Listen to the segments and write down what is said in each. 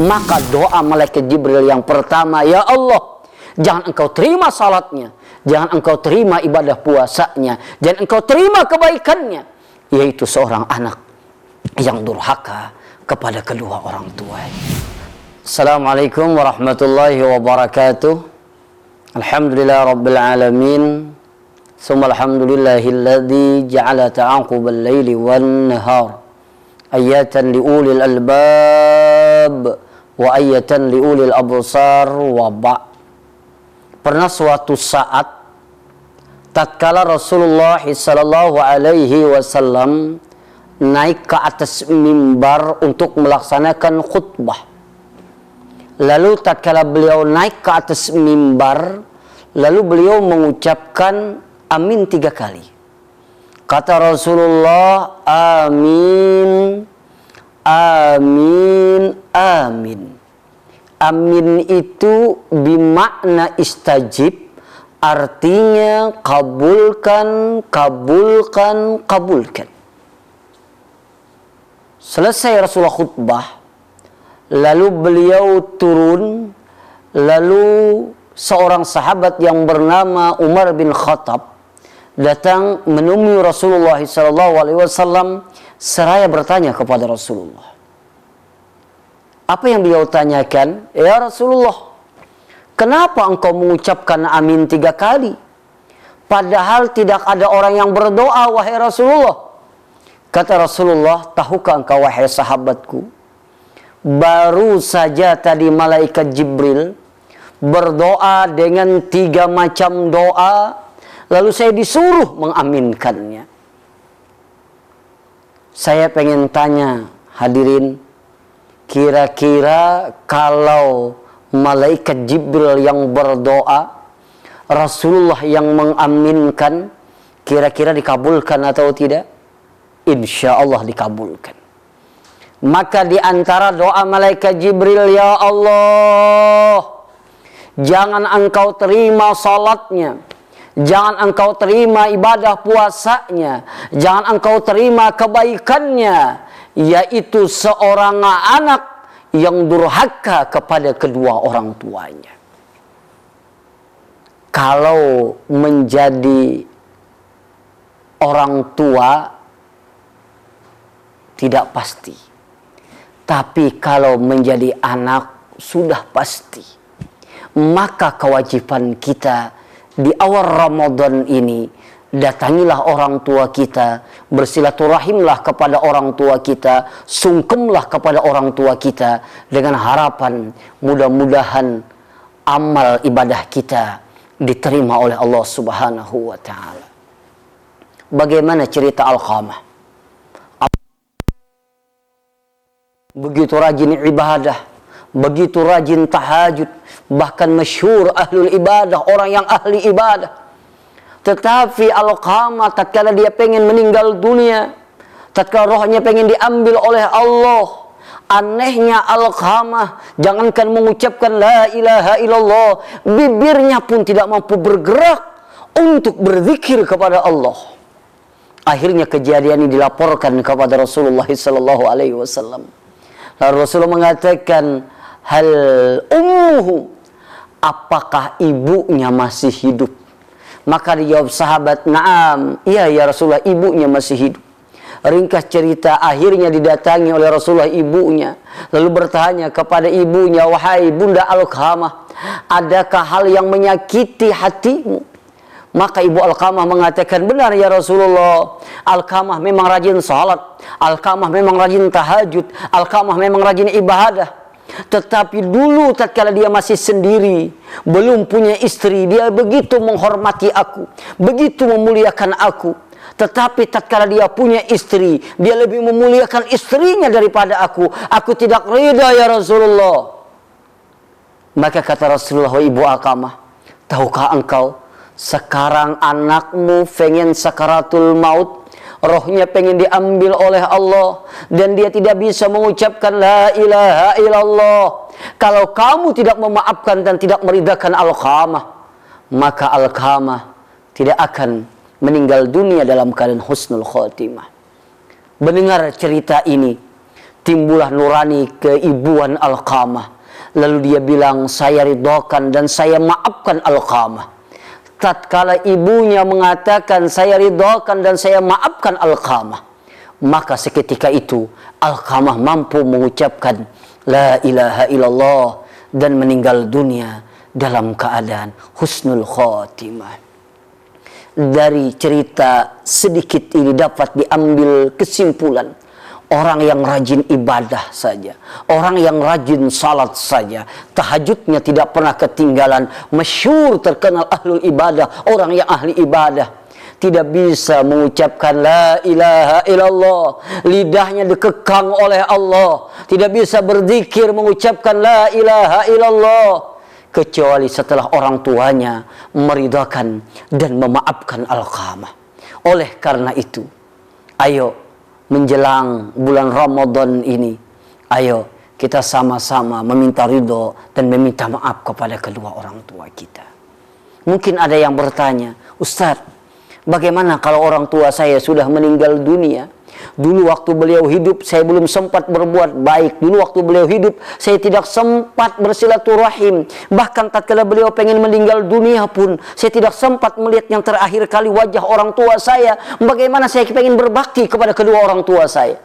Maka doa malaikat Jibril yang pertama, ya Allah, jangan engkau terima salatnya, jangan engkau terima ibadah puasanya, jangan engkau terima kebaikannya, yaitu seorang anak yang durhaka kepada kedua orang tuanya. Assalamualaikum warahmatullahi wabarakatuh. Alhamdulillah rabbil alamin. Summa alhamdulillahilladzi ja'ala ta'aqubal laili wan nahar ayatan liulil albab wa ayatan liulil absar wa ba'. Pernah suatu saat tatkala Rasulullah sallallahu alaihi wasallam naik ke atas mimbar untuk melaksanakan khutbah. Lalu tatkala beliau naik ke atas mimbar, lalu beliau mengucapkan amin 3 kali. Kata Rasulullah, amin, amin, amin. Amin itu bimakna istajib, artinya kabulkan, kabulkan, kabulkan. Selesai Rasulullah khutbah, lalu beliau turun, lalu seorang sahabat yang bernama Umar bin Khattab datang menemui Rasulullah SAW seraya bertanya kepada Rasulullah. Apa yang beliau tanyakan? Ya Rasulullah, kenapa engkau mengucapkan amin 3 kali? Padahal tidak ada orang yang berdoa, wahai Rasulullah. Kata Rasulullah, tahukah engkau wahai sahabatku, baru saja tadi malaikat Jibril berdoa dengan 3 macam doa, lalu saya disuruh mengaminkannya. Saya pengen tanya hadirin, kira-kira kalau malaikat Jibril yang berdoa, Rasulullah yang mengaminkan, kira-kira dikabulkan atau tidak? Insya Allah dikabulkan. Maka di antara doa malaikat Jibril, ya Allah, jangan engkau terima salatnya, jangan engkau terima ibadah puasanya, jangan engkau terima kebaikannya, yaitu seorang anak yang durhaka kepada kedua orang tuanya. Kalau menjadi orang tua tidak pasti, tapi kalau menjadi anak sudah pasti. Maka kewajiban kita di awal Ramadan ini, datangilah orang tua kita, bersilaturahimlah kepada orang tua kita, sungkemlah kepada orang tua kita, dengan harapan mudah-mudahan amal ibadah kita diterima oleh Allah Subhanahu wa ta'ala. Bagaimana cerita Alqamah? Begitu rajin ibadah, begitu rajin tahajud, bahkan masyhur ahlul ibadah, orang yang ahli ibadah. Tetapi Alqamah tatkala dia pengen meninggal dunia, tatkala rohnya pengen diambil oleh Allah, anehnya Alqamah jangankan mengucapkan la ilaha illallah, bibirnya pun tidak mampu bergerak untuk berzikir kepada Allah. Akhirnya kejadian ini dilaporkan kepada Rasulullah SAW. Lalu Rasulullah mengatakan, hal ummuhu, apakah ibunya masih hidup? Maka dijawab sahabat, naam, iya ya Rasulullah, ibunya masih hidup. Ringkas cerita, akhirnya didatangi oleh Rasulullah ibunya, lalu bertanya kepada ibunya, wahai Bunda Alqamah, adakah hal yang menyakiti hatimu? Maka ibu Alqamah mengatakan, benar ya Rasulullah, Alqamah memang rajin salat, Alqamah memang rajin tahajud, Alqamah memang rajin ibadah. Tetapi dulu tatkala dia masih sendiri, belum punya istri, dia begitu menghormati aku, begitu memuliakan aku. Tetapi tatkala dia punya istri, dia lebih memuliakan istrinya daripada aku. Aku tidak ridha ya Rasulullah. Maka kata Rasulullah, ibu Alqamah, tahukah engkau, sekarang anakmu pengen sakaratul maut, rohnya pengen diambil oleh Allah, dan dia tidak bisa mengucapkan la ilaha illallah. Kalau kamu tidak memaafkan dan tidak meridhakan Alqamah, maka Alqamah tidak akan meninggal dunia dalam keadaan husnul khotimah. Mendengar cerita ini, timbullah nurani keibuan Alqamah. Lalu dia bilang, saya ridhokan dan saya maafkan Alqamah. Tatkala ibunya mengatakan, saya ridhokan dan saya maafkan Alqamah, maka seketika itu Alqamah mampu mengucapkan la ilaha illallah dan meninggal dunia dalam keadaan husnul khotimah. Dari cerita sedikit ini dapat diambil kesimpulan, orang yang rajin ibadah saja, orang yang rajin salat saja, tahajudnya tidak pernah ketinggalan, masyhur terkenal ahlul ibadah, orang yang ahli ibadah, tidak bisa mengucapkan la ilaha illallah, lidahnya dikekang oleh Allah, tidak bisa berzikir mengucapkan la ilaha illallah, kecuali setelah orang tuanya meridhakan dan memaafkan Alqamah. Oleh karena itu, ayo menjelang bulan Ramadan ini, ayo kita sama-sama meminta ridho dan meminta maaf kepada kedua orang tua kita. Mungkin ada yang bertanya, Ustaz, bagaimana kalau orang tua saya sudah meninggal dunia? Dulu waktu beliau hidup saya belum sempat berbuat baik. Dulu waktu beliau hidup saya tidak sempat bersilaturahim. Bahkan tatkala beliau pengen meninggal dunia pun saya tidak sempat melihat yang terakhir kali wajah orang tua saya. Bagaimana saya pengen berbakti kepada kedua orang tua saya?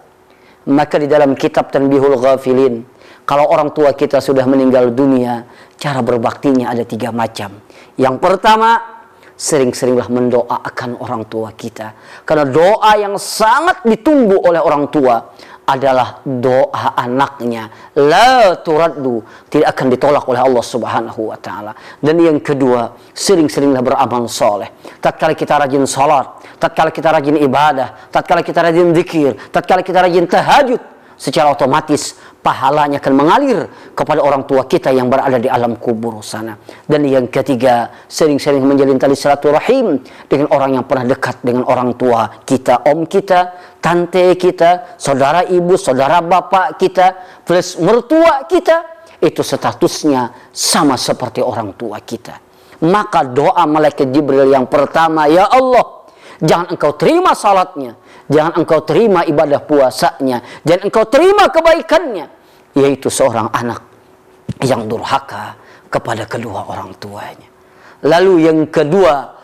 Maka di dalam kitab Tanbihul Ghafilin, kalau orang tua kita sudah meninggal dunia, cara berbaktinya ada 3 macam. Yang pertama, sering-seringlah mendoakan orang tua kita. Karena doa yang sangat ditunggu oleh orang tua adalah doa anaknya. La turaddu, tidak akan ditolak oleh Allah Subhanahu wa taala. Dan yang kedua, sering-seringlah beramal soleh. Tatkala kita rajin salat, tatkala kita rajin ibadah, tatkala kita rajin zikir, tatkala kita rajin tahajud, secara otomatis pahalanya akan mengalir kepada orang tua kita yang berada di alam kubur sana. Dan yang ketiga, sering-sering menjalin tali silaturahim dengan orang yang pernah dekat dengan orang tua kita, om kita, tante kita, saudara ibu, saudara bapak kita, plus mertua kita, itu statusnya sama seperti orang tua kita. Maka doa malaikat Jibril yang pertama, ya Allah, jangan engkau terima salatnya, jangan engkau terima ibadah puasanya, jangan engkau terima kebaikannya, yaitu seorang anak yang durhaka kepada kedua orang tuanya. Lalu yang kedua,